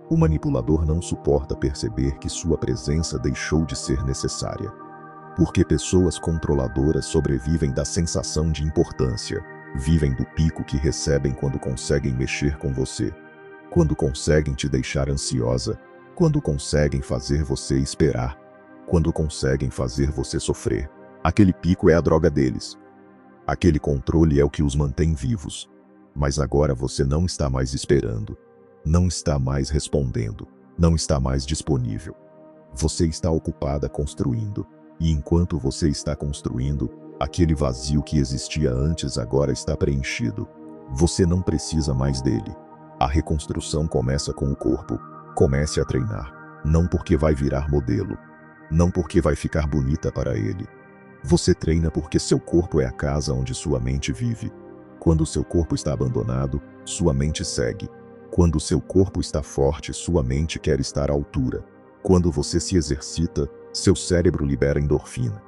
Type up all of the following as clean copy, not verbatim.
O manipulador não suporta perceber que sua presença deixou de ser necessária. Porque pessoas controladoras sobrevivem da sensação de importância, vivem do pico que recebem quando conseguem mexer com você, quando conseguem te deixar ansiosa, quando conseguem fazer você esperar, quando conseguem fazer você sofrer. Aquele pico é a droga deles. Aquele controle é o que os mantém vivos. Mas agora você não está mais esperando, não está mais respondendo, não está mais disponível. Você está ocupada construindo, e enquanto você está construindo, aquele vazio que existia antes agora está preenchido. Você não precisa mais dele. A reconstrução começa com o corpo. Comece a treinar. Não porque vai virar modelo. Não porque vai ficar bonita para ele. Você treina porque seu corpo é a casa onde sua mente vive. Quando seu corpo está abandonado, sua mente segue. Quando seu corpo está forte, sua mente quer estar à altura. Quando você se exercita, seu cérebro libera endorfina.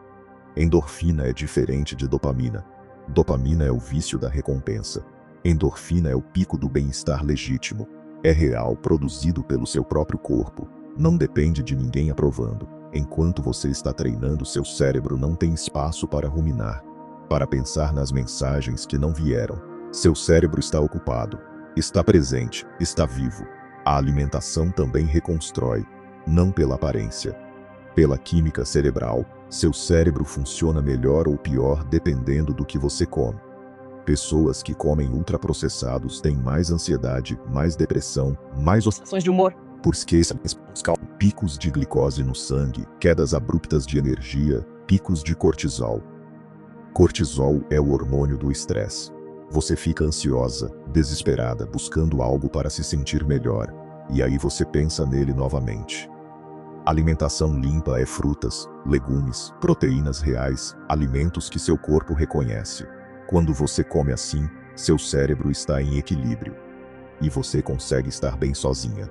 Endorfina é diferente de dopamina. Dopamina é o vício da recompensa. Endorfina é o pico do bem-estar legítimo. É real, produzido pelo seu próprio corpo. Não depende de ninguém aprovando. Enquanto você está treinando, seu cérebro não tem espaço para ruminar, para pensar nas mensagens que não vieram. Seu cérebro está ocupado, está presente, está vivo. A alimentação também reconstrói, não pela aparência. Pela química cerebral, seu cérebro funciona melhor ou pior dependendo do que você come. Pessoas que comem ultraprocessados têm mais ansiedade, mais depressão, mais oscilações de humor. Por picos de glicose no sangue, quedas abruptas de energia, picos de cortisol. Cortisol é o hormônio do estresse. Você fica ansiosa, desesperada, buscando algo para se sentir melhor, e aí você pensa nele novamente. Alimentação limpa é frutas, legumes, proteínas reais, alimentos que seu corpo reconhece. Quando você come assim, seu cérebro está em equilíbrio. E você consegue estar bem sozinha.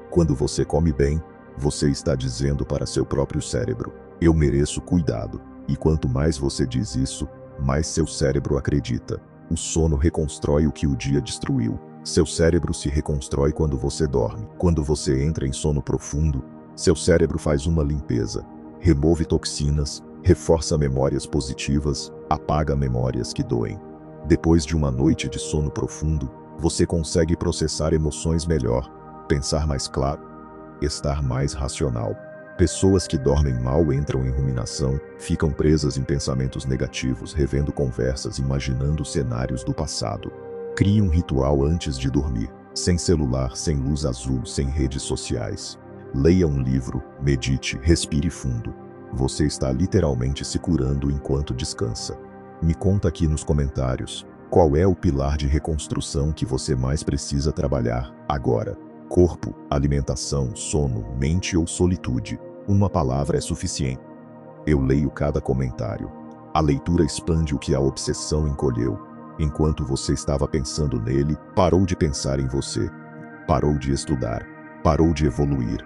Quando você come bem, você está dizendo para seu próprio cérebro: eu mereço cuidado. E quanto mais você diz isso, mais seu cérebro acredita. O sono reconstrói o que o dia destruiu. Seu cérebro se reconstrói quando você dorme. Quando você entra em sono profundo, seu cérebro faz uma limpeza, remove toxinas, reforça memórias positivas, apaga memórias que doem. Depois de uma noite de sono profundo, você consegue processar emoções melhor, pensar mais claro, estar mais racional. Pessoas que dormem mal entram em ruminação, ficam presas em pensamentos negativos, revendo conversas, imaginando cenários do passado. Crie um ritual antes de dormir, sem celular, sem luz azul, sem redes sociais. Leia um livro, medite, respire fundo. Você está literalmente se curando enquanto descansa. Me conta aqui nos comentários, qual é o pilar de reconstrução que você mais precisa trabalhar agora? Corpo, alimentação, sono, mente ou solitude? Uma palavra é suficiente. Eu leio cada comentário. A leitura expande o que a obsessão encolheu. Enquanto você estava pensando nele, parou de pensar em você. Parou de estudar. Parou de evoluir.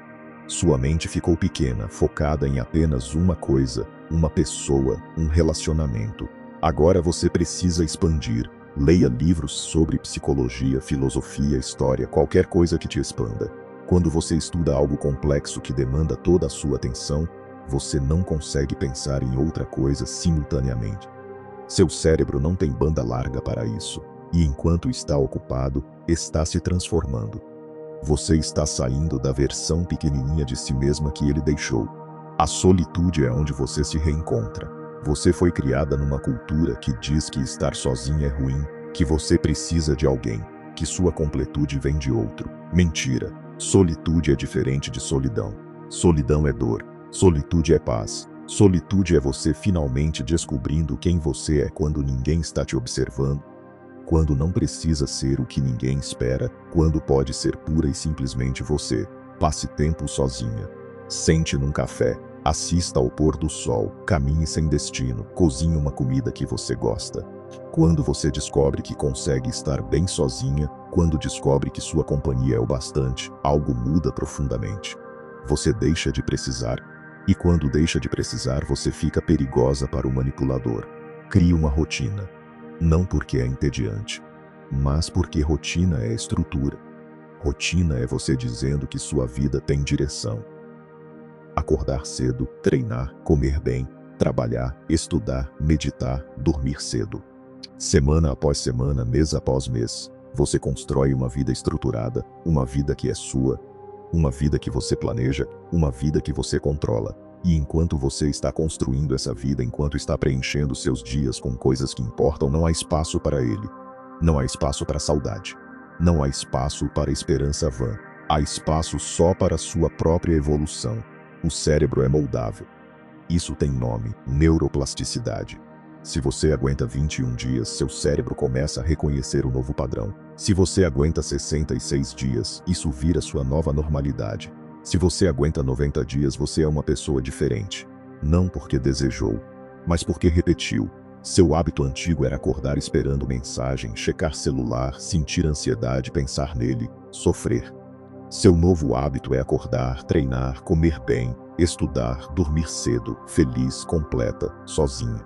Sua mente ficou pequena, focada em apenas uma coisa, uma pessoa, um relacionamento. Agora você precisa expandir. Leia livros sobre psicologia, filosofia, história, qualquer coisa que te expanda. Quando você estuda algo complexo que demanda toda a sua atenção, você não consegue pensar em outra coisa simultaneamente. Seu cérebro não tem banda larga para isso, e enquanto está ocupado, está se transformando. Você está saindo da versão pequenininha de si mesma que ele deixou. A solitude é onde você se reencontra. Você foi criada numa cultura que diz que estar sozinha é ruim, que você precisa de alguém, que sua completude vem de outro. Mentira. Solitude é diferente de solidão. Solidão é dor. Solitude é paz. Solitude é você finalmente descobrindo quem você é quando ninguém está te observando, quando não precisa ser o que ninguém espera, quando pode ser pura e simplesmente você. Passe tempo sozinha. Sente num café. Assista ao pôr do sol. Caminhe sem destino. Cozinhe uma comida que você gosta. Quando você descobre que consegue estar bem sozinha, quando descobre que sua companhia é o bastante, algo muda profundamente. Você deixa de precisar. E quando deixa de precisar, você fica perigosa para o manipulador. Crie uma rotina. Não porque é entediante, mas porque rotina é estrutura. Rotina é você dizendo que sua vida tem direção. Acordar cedo, treinar, comer bem, trabalhar, estudar, meditar, dormir cedo. Semana após semana, mês após mês, você constrói uma vida estruturada, uma vida que é sua, uma vida que você planeja, uma vida que você controla. E enquanto você está construindo essa vida, enquanto está preenchendo seus dias com coisas que importam, não há espaço para ele. Não há espaço para saudade. Não há espaço para esperança vã. Há espaço só para sua própria evolução. O cérebro é moldável. Isso tem nome: neuroplasticidade. Se você aguenta 21 dias, seu cérebro começa a reconhecer o novo padrão. Se você aguenta 66 dias, isso vira sua nova normalidade. Se você aguenta 90 dias, você é uma pessoa diferente. Não porque desejou, mas porque repetiu. Seu hábito antigo era acordar esperando mensagem, checar celular, sentir ansiedade, pensar nele, sofrer. Seu novo hábito é acordar, treinar, comer bem, estudar, dormir cedo, feliz, completa, sozinha.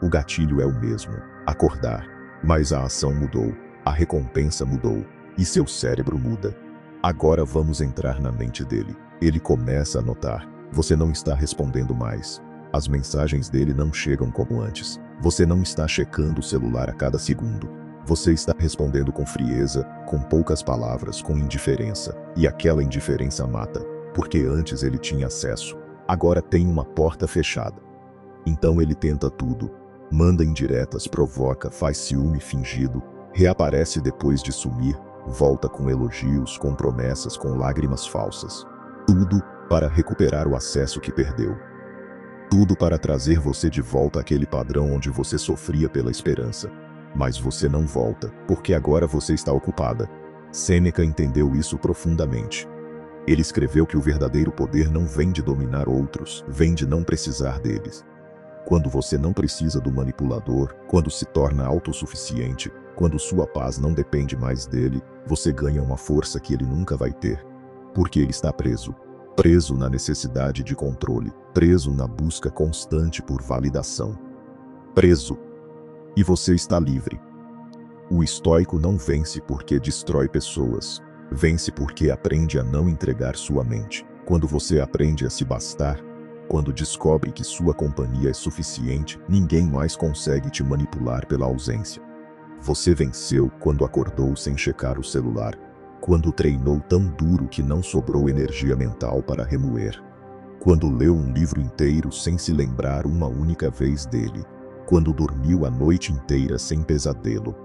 O gatilho é o mesmo: acordar. Mas a ação mudou, a recompensa mudou, e seu cérebro muda. Agora vamos entrar na mente dele. Ele começa a notar: você não está respondendo mais. As mensagens dele não chegam como antes. Você não está checando o celular a cada segundo. Você está respondendo com frieza, com poucas palavras, com indiferença. E aquela indiferença mata, porque antes ele tinha acesso. Agora tem uma porta fechada. Então ele tenta tudo. Manda indiretas, provoca, faz ciúme fingido, reaparece depois de sumir, volta com elogios, com promessas, com lágrimas falsas. Tudo para recuperar o acesso que perdeu. Tudo para trazer você de volta àquele padrão onde você sofria pela esperança. Mas você não volta, porque agora você está ocupada. Sêneca entendeu isso profundamente. Ele escreveu que o verdadeiro poder não vem de dominar outros, vem de não precisar deles. Quando você não precisa do manipulador, quando se torna autossuficiente, quando sua paz não depende mais dele, você ganha uma força que ele nunca vai ter. Porque ele está preso. Preso na necessidade de controle, preso na busca constante por validação. Preso. E você está livre. O estoico não vence porque destrói pessoas. Vence porque aprende a não entregar sua mente. Quando você aprende a se bastar, quando descobre que sua companhia é suficiente, ninguém mais consegue te manipular pela ausência. Você venceu quando acordou sem checar o celular, quando treinou tão duro que não sobrou energia mental para remoer, quando leu um livro inteiro sem se lembrar uma única vez dele, quando dormiu a noite inteira sem pesadelo,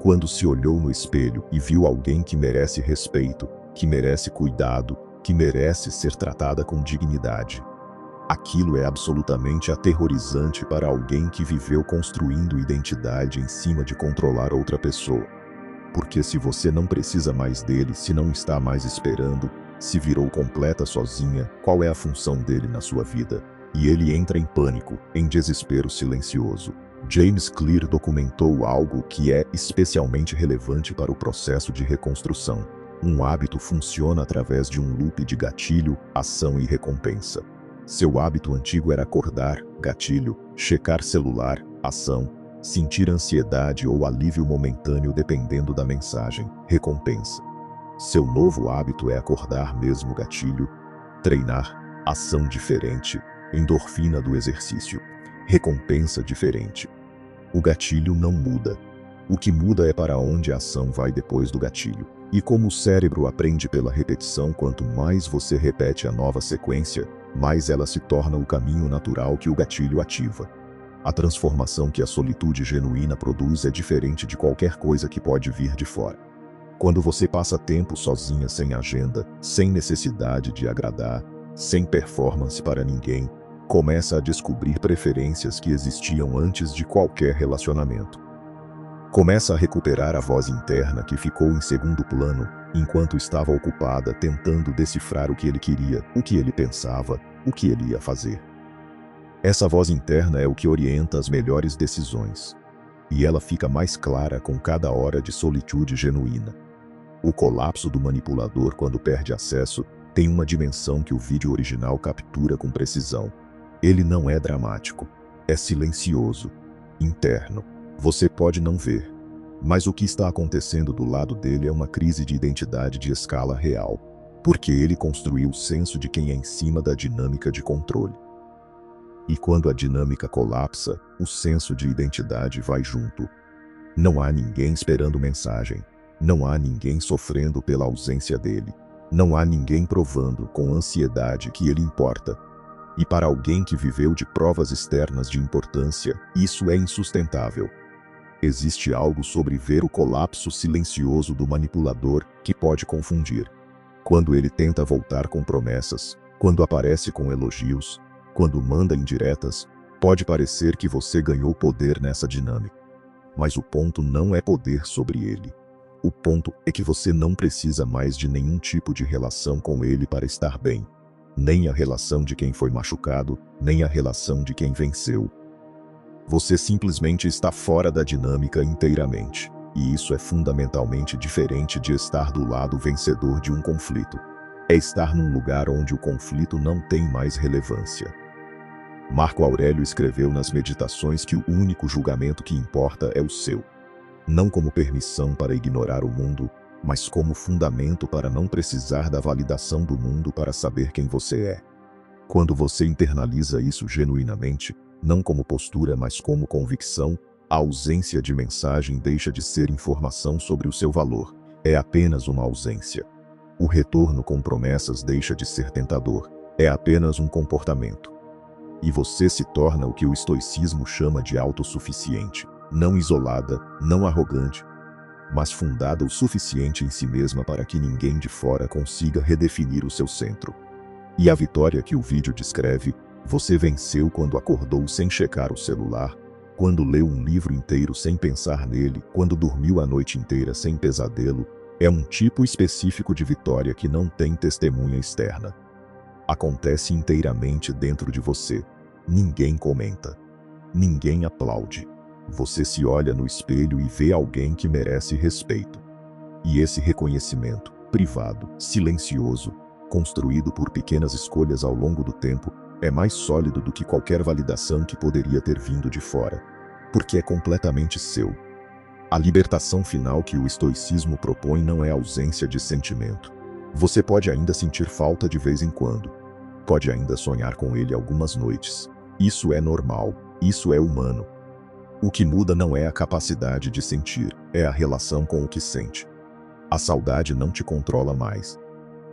quando se olhou no espelho e viu alguém que merece respeito, que merece cuidado, que merece ser tratada com dignidade. Aquilo é absolutamente aterrorizante para alguém que viveu construindo identidade em cima de controlar outra pessoa. Porque se você não precisa mais dele, se não está mais esperando, se virou completa sozinha, qual é a função dele na sua vida? E ele entra em pânico, em desespero silencioso. James Clear documentou algo que é especialmente relevante para o processo de reconstrução. Um hábito funciona através de um loop de gatilho, ação e recompensa. Seu hábito antigo era acordar, gatilho, checar celular, ação, sentir ansiedade ou alívio momentâneo dependendo da mensagem, recompensa. Seu novo hábito é acordar mesmo, gatilho, treinar, ação diferente, endorfina do exercício, recompensa diferente. O gatilho não muda. O que muda é para onde a ação vai depois do gatilho. E como o cérebro aprende pela repetição, quanto mais você repete a nova sequência, mais ela se torna o caminho natural que o gatilho ativa. A transformação que a solitude genuína produz é diferente de qualquer coisa que pode vir de fora. Quando você passa tempo sozinha, sem agenda, sem necessidade de agradar, sem performance para ninguém, começa a descobrir preferências que existiam antes de qualquer relacionamento. Começa a recuperar a voz interna que ficou em segundo plano, enquanto estava ocupada tentando decifrar o que ele queria, o que ele pensava, o que ele ia fazer. Essa voz interna é o que orienta as melhores decisões. E ela fica mais clara com cada hora de solitude genuína. O colapso do manipulador quando perde acesso tem uma dimensão que o vídeo original captura com precisão. Ele não é dramático, é silencioso, interno. Você pode não ver, Mas o que está acontecendo do lado dele é uma crise de identidade de escala real, porque ele construiu o senso de quem é em cima da dinâmica de controle. E quando a dinâmica colapsa, o senso de identidade vai junto. Não há ninguém esperando mensagem. Não há ninguém sofrendo pela ausência dele. Não há ninguém provando com ansiedade que ele importa. E para alguém que viveu de provas externas de importância, isso é insustentável. Existe algo sobre ver o colapso silencioso do manipulador que pode confundir. Quando ele tenta voltar com promessas, quando aparece com elogios, quando manda indiretas, pode parecer que você ganhou poder nessa dinâmica. Mas o ponto não é poder sobre ele. O ponto é que você não precisa mais de nenhum tipo de relação com ele para estar bem. Nem a relação de quem foi machucado, nem a relação de quem venceu. Você simplesmente está fora da dinâmica inteiramente. E isso é fundamentalmente diferente de estar do lado vencedor de um conflito. É estar num lugar onde o conflito não tem mais relevância. Marco Aurélio escreveu nas Meditações que o único julgamento que importa é o seu. Não como permissão para ignorar o mundo, mas como fundamento para não precisar da validação do mundo para saber quem você é. Quando você internaliza isso genuinamente, não como postura mas como convicção, a ausência de mensagem deixa de ser informação sobre o seu valor. É apenas uma ausência. O retorno com promessas deixa de ser tentador. É apenas um comportamento. E você se torna o que o estoicismo chama de autossuficiente. Não isolada, não arrogante, mas fundada o suficiente em si mesma para que ninguém de fora consiga redefinir o seu centro. E a vitória que o vídeo descreve, você venceu quando acordou sem checar o celular, quando leu um livro inteiro sem pensar nele, quando dormiu a noite inteira sem pesadelo, é um tipo específico de vitória que não tem testemunha externa. Acontece inteiramente dentro de você. Ninguém comenta. Ninguém aplaude. Você se olha no espelho e vê alguém que merece respeito. E esse reconhecimento, privado, silencioso, construído por pequenas escolhas ao longo do tempo, é mais sólido do que qualquer validação que poderia ter vindo de fora, porque é completamente seu. A libertação final que o estoicismo propõe não é ausência de sentimento. Você pode ainda sentir falta de vez em quando. Pode ainda sonhar com ele algumas noites. Isso é normal, isso é humano. O que muda não é a capacidade de sentir, é a relação com o que sente. A saudade não te controla mais.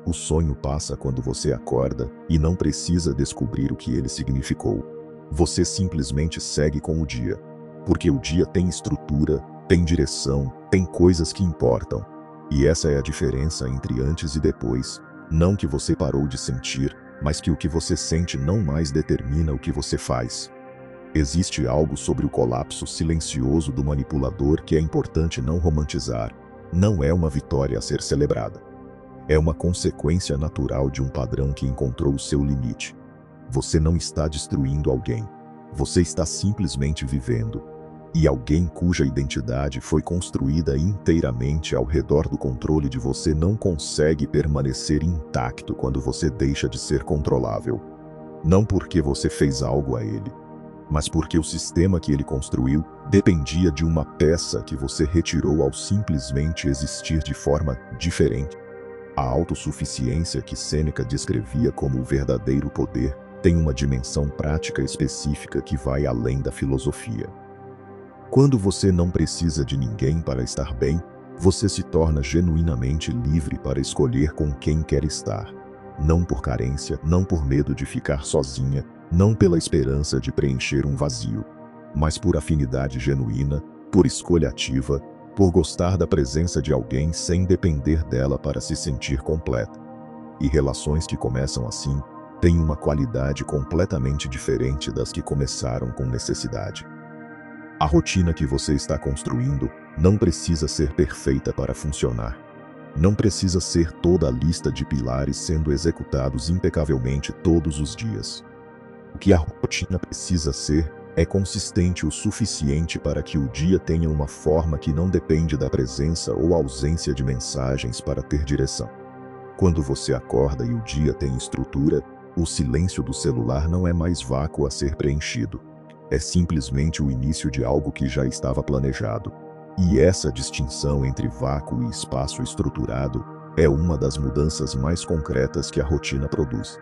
O sonho passa quando você acorda e não precisa descobrir o que ele significou. Você simplesmente segue com o dia. Porque o dia tem estrutura, tem direção, tem coisas que importam. E essa é a diferença entre antes e depois. Não que você parou de sentir, mas que o que você sente não mais determina o que você faz. Existe algo sobre o colapso silencioso do manipulador que é importante não romantizar. Não é uma vitória a ser celebrada. É uma consequência natural de um padrão que encontrou o seu limite. Você não está destruindo alguém. Você está simplesmente vivendo. E alguém cuja identidade foi construída inteiramente ao redor do controle de você não consegue permanecer intacto quando você deixa de ser controlável. Não porque você fez algo a ele, mas porque o sistema que ele construiu dependia de uma peça que você retirou ao simplesmente existir de forma diferente. A autossuficiência que Sêneca descrevia como o verdadeiro poder tem uma dimensão prática específica que vai além da filosofia. Quando você não precisa de ninguém para estar bem, você se torna genuinamente livre para escolher com quem quer estar. Não por carência, não por medo de ficar sozinha, não pela esperança de preencher um vazio, mas por afinidade genuína, por escolha ativa, por gostar da presença de alguém sem depender dela para se sentir completa. E relações que começam assim têm uma qualidade completamente diferente das que começaram com necessidade. A rotina que você está construindo não precisa ser perfeita para funcionar. Não precisa ser toda a lista de pilares sendo executados impecavelmente todos os dias. O que a rotina precisa ser é consistente o suficiente para que o dia tenha uma forma que não depende da presença ou ausência de mensagens para ter direção. Quando você acorda e o dia tem estrutura, o silêncio do celular não é mais vácuo a ser preenchido. É simplesmente o início de algo que já estava planejado. E essa distinção entre vácuo e espaço estruturado é uma das mudanças mais concretas que a rotina produz.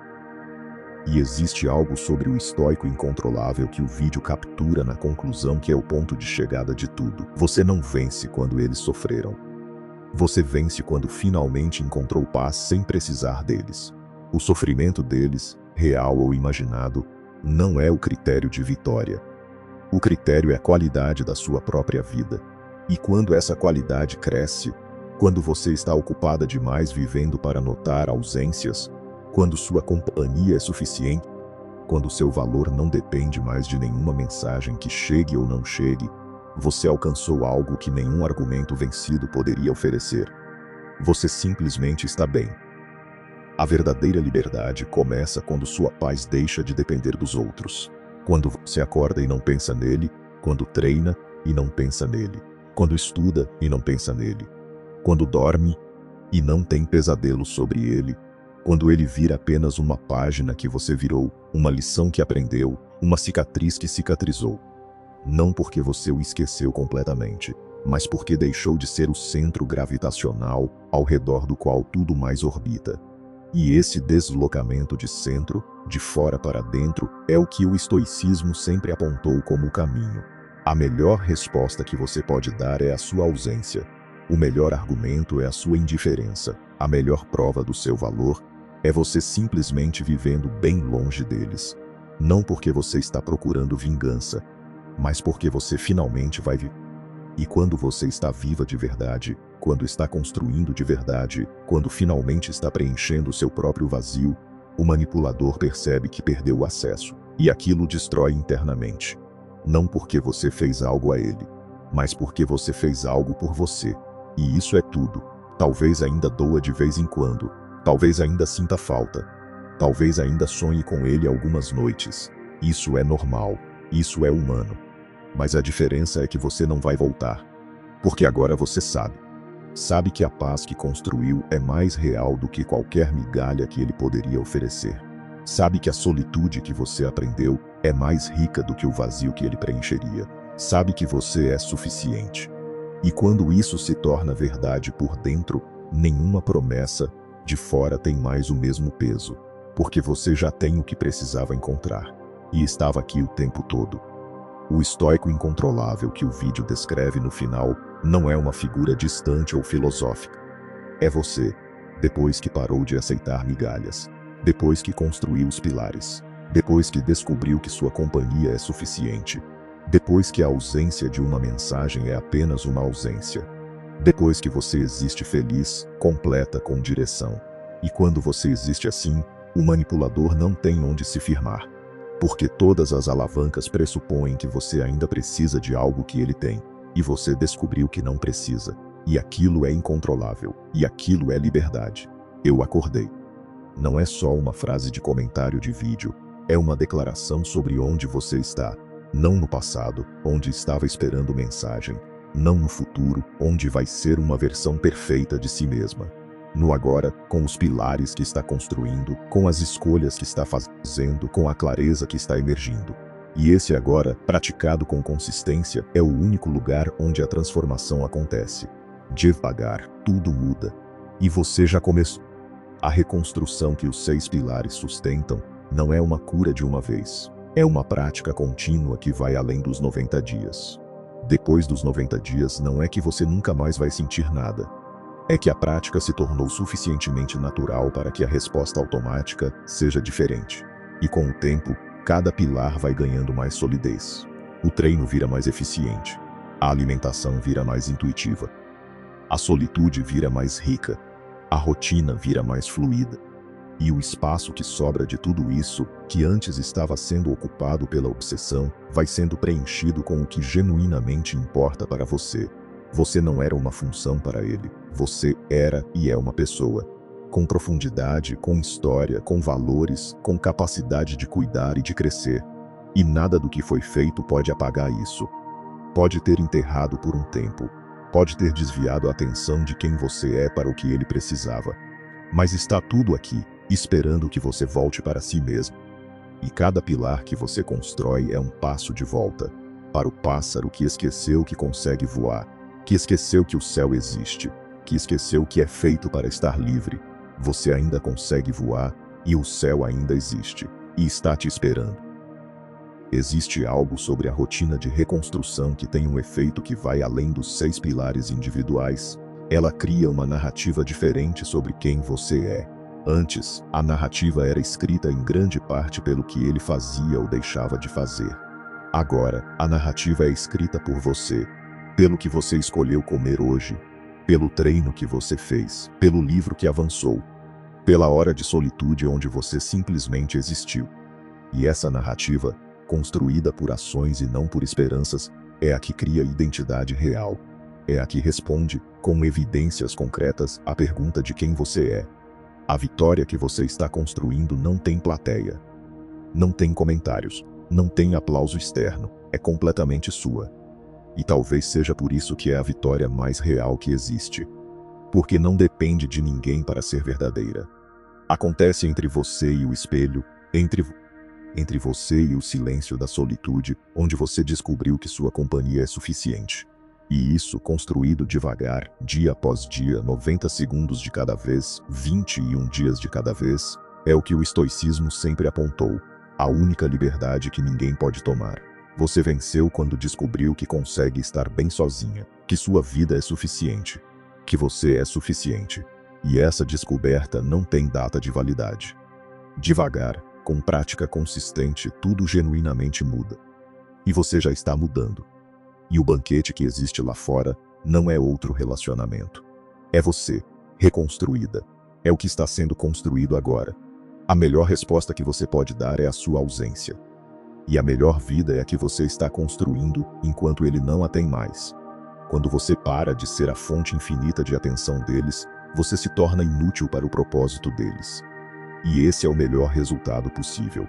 E existe algo sobre o estoico incontrolável que o vídeo captura na conclusão, que é o ponto de chegada de tudo. Você não vence quando eles sofreram. Você vence quando finalmente encontrou paz sem precisar deles. O sofrimento deles, real ou imaginado, não é o critério de vitória. O critério é a qualidade da sua própria vida. E quando essa qualidade cresce, quando você está ocupada demais vivendo para notar ausências, quando sua companhia é suficiente, quando seu valor não depende mais de nenhuma mensagem que chegue ou não chegue, você alcançou algo que nenhum argumento vencido poderia oferecer. Você simplesmente está bem. A verdadeira liberdade começa quando sua paz deixa de depender dos outros. Quando você acorda e não pensa nele, quando treina e não pensa nele, quando estuda e não pensa nele, quando dorme e não tem pesadelos sobre ele, quando ele vira apenas uma página que você virou, uma lição que aprendeu, uma cicatriz que cicatrizou. Não porque você o esqueceu completamente, mas porque deixou de ser o centro gravitacional ao redor do qual tudo mais orbita. E esse deslocamento de centro, de fora para dentro, é o que o estoicismo sempre apontou como o caminho. A melhor resposta que você pode dar é a sua ausência. O melhor argumento é a sua indiferença. A melhor prova do seu valor é você simplesmente vivendo bem longe deles. Não porque você está procurando vingança, mas porque você finalmente vai viver. E quando você está viva de verdade, quando está construindo de verdade, quando finalmente está preenchendo seu próprio vazio, o manipulador percebe que perdeu o acesso, e aquilo destrói internamente. Não porque você fez algo a ele, mas porque você fez algo por você. E isso é tudo. Talvez ainda doa de vez em quando, talvez ainda sinta falta, talvez ainda sonhe com ele algumas noites. Isso é normal, isso é humano. Mas a diferença é que você não vai voltar. Porque agora você sabe. Sabe que a paz que construiu é mais real do que qualquer migalha que ele poderia oferecer. Sabe que a solitude que você aprendeu é mais rica do que o vazio que ele preencheria. Sabe que você é suficiente. E quando isso se torna verdade por dentro, nenhuma promessa de fora tem mais o mesmo peso. Porque você já tem o que precisava encontrar. E estava aqui o tempo todo. O estoico incontrolável que o vídeo descreve no final não é uma figura distante ou filosófica. É você, depois que parou de aceitar migalhas, depois que construiu os pilares, depois que descobriu que sua companhia é suficiente, depois que a ausência de uma mensagem é apenas uma ausência, depois que você existe feliz, completa, com direção. E quando você existe assim, o manipulador não tem onde se firmar. Porque todas as alavancas pressupõem que você ainda precisa de algo que ele tem, e você descobriu que não precisa, e aquilo é incontrolável, e aquilo é liberdade. Eu acordei. Não é só uma frase de comentário de vídeo, é uma declaração sobre onde você está, não no passado, onde estava esperando mensagem, não no futuro, onde vai ser uma versão perfeita de si mesma. No agora, com os pilares que está construindo, com as escolhas que está fazendo, com a clareza que está emergindo. E esse agora, praticado com consistência, é o único lugar onde a transformação acontece. Devagar, tudo muda. E você já começou. A reconstrução que os 6 pilares sustentam não é uma cura de uma vez. É uma prática contínua que vai além dos 90 dias. Depois dos 90 dias não é que você nunca mais vai sentir nada. É que a prática se tornou suficientemente natural para que a resposta automática seja diferente. E com o tempo, cada pilar vai ganhando mais solidez. O treino vira mais eficiente. A alimentação vira mais intuitiva. A solitude vira mais rica. A rotina vira mais fluida. E o espaço que sobra de tudo isso, que antes estava sendo ocupado pela obsessão, vai sendo preenchido com o que genuinamente importa para você. Você não era uma função para ele. Você era e é uma pessoa. Com profundidade, com história, com valores, com capacidade de cuidar e de crescer. E nada do que foi feito pode apagar isso. Pode ter enterrado por um tempo. Pode ter desviado a atenção de quem você é para o que ele precisava. Mas está tudo aqui, esperando que você volte para si mesmo. E cada pilar que você constrói é um passo de volta. Para o pássaro que esqueceu que consegue voar. que esqueceu que o céu existe, que esqueceu que é feito para estar livre. Você ainda consegue voar e o céu ainda existe e está te esperando. Existe algo sobre a rotina de reconstrução que tem um efeito que vai além dos 6 pilares individuais. Ela cria uma narrativa diferente sobre quem você é. Antes, a narrativa era escrita em grande parte pelo que ele fazia ou deixava de fazer. Agora, a narrativa é escrita por você, pelo que você escolheu comer hoje, pelo treino que você fez, pelo livro que avançou, pela hora de solitude onde você simplesmente existiu. E essa narrativa, construída por ações e não por esperanças, é a que cria identidade real. É a que responde, com evidências concretas, à pergunta de quem você é. A vitória que você está construindo não tem plateia. Não tem comentários. Não tem aplauso externo. É completamente sua. E talvez seja por isso que é a vitória mais real que existe. Porque não depende de ninguém para ser verdadeira. Acontece entre você e o espelho, entre você e o silêncio da solitude, onde você descobriu que sua companhia é suficiente. E isso, construído devagar, dia após dia, 90 segundos de cada vez, 21 dias de cada vez, é o que o estoicismo sempre apontou. A única liberdade que ninguém pode tomar. Você venceu quando descobriu que consegue estar bem sozinha, que sua vida é suficiente, que você é suficiente. E essa descoberta não tem data de validade. Devagar, com prática consistente, tudo genuinamente muda. E você já está mudando. E o banquete que existe lá fora não é outro relacionamento. É você, reconstruída. É o que está sendo construído agora. A melhor resposta que você pode dar é a sua ausência. E a melhor vida é a que você está construindo enquanto ele não a tem mais. Quando você para de ser a fonte infinita de atenção deles, você se torna inútil para o propósito deles. E esse é o melhor resultado possível.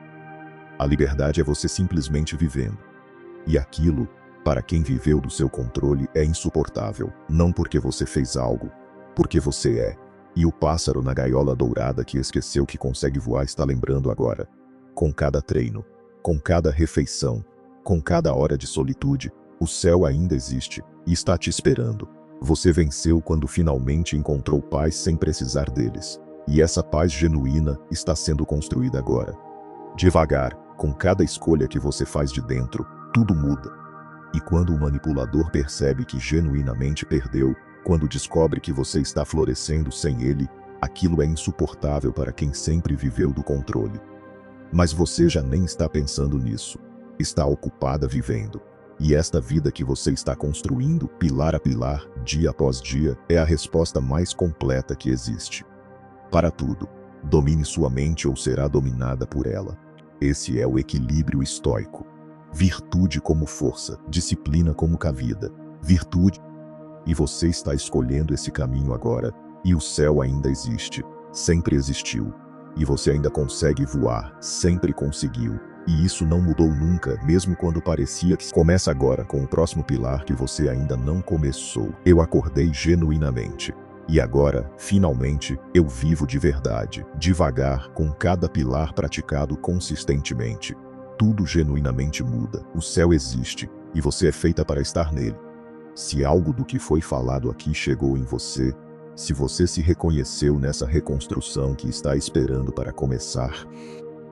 A liberdade é você simplesmente vivendo. E aquilo, para quem viveu do seu controle, é insuportável. Não porque você fez algo, porque você é. E o pássaro na gaiola dourada que esqueceu que consegue voar está lembrando agora. Com cada treino, com cada refeição, com cada hora de solitude, o céu ainda existe e está te esperando. Você venceu quando finalmente encontrou paz sem precisar deles. E essa paz genuína está sendo construída agora. Devagar, com cada escolha que você faz de dentro, tudo muda. E quando o manipulador percebe que genuinamente perdeu, quando descobre que você está florescendo sem ele, aquilo é insuportável para quem sempre viveu do controle. Mas você já nem está pensando nisso. Está ocupada vivendo. E esta vida que você está construindo, pilar a pilar, dia após dia, é a resposta mais completa que existe. Para tudo, domine sua mente ou será dominada por ela. Esse é o equilíbrio estoico. Virtude como força, disciplina como vida. Virtude. E você está escolhendo esse caminho agora, e o céu ainda existe, sempre existiu. E você ainda consegue voar, sempre conseguiu. E isso não mudou nunca, mesmo quando parecia que começa agora com o próximo pilar que você ainda não começou. Eu acordei genuinamente. E agora, finalmente, eu vivo de verdade, devagar, com cada pilar praticado consistentemente. Tudo genuinamente muda, o céu existe, e você é feita para estar nele. Se algo do que foi falado aqui chegou em você, se você se reconheceu nessa reconstrução que está esperando para começar,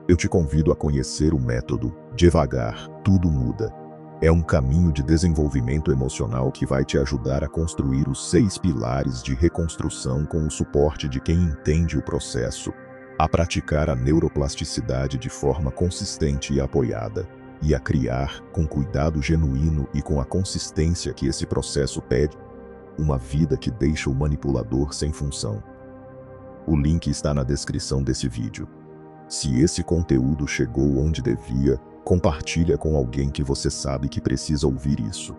eu te convido a conhecer o método Devagar, Tudo Muda. É um caminho de desenvolvimento emocional que vai te ajudar a construir os 6 pilares de reconstrução com o suporte de quem entende o processo, a praticar a neuroplasticidade de forma consistente e apoiada, e a criar, com cuidado genuíno e com a consistência que esse processo pede, uma vida que deixa o manipulador sem função. O link está na descrição desse vídeo. Se esse conteúdo chegou onde devia, compartilha com alguém que você sabe que precisa ouvir isso.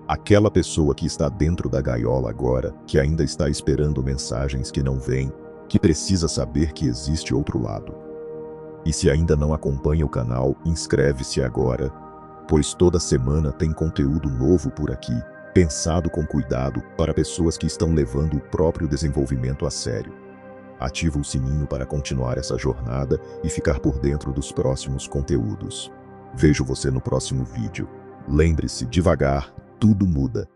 Aquela pessoa que está dentro da gaiola agora, que ainda está esperando mensagens que não vêm, que precisa saber que existe outro lado. E se ainda não acompanha o canal, inscreve-se agora, pois toda semana tem conteúdo novo por aqui, pensado com cuidado para pessoas que estão levando o próprio desenvolvimento a sério. Ativa o sininho para continuar essa jornada e ficar por dentro dos próximos conteúdos. Vejo você no próximo vídeo. Lembre-se, devagar, tudo muda.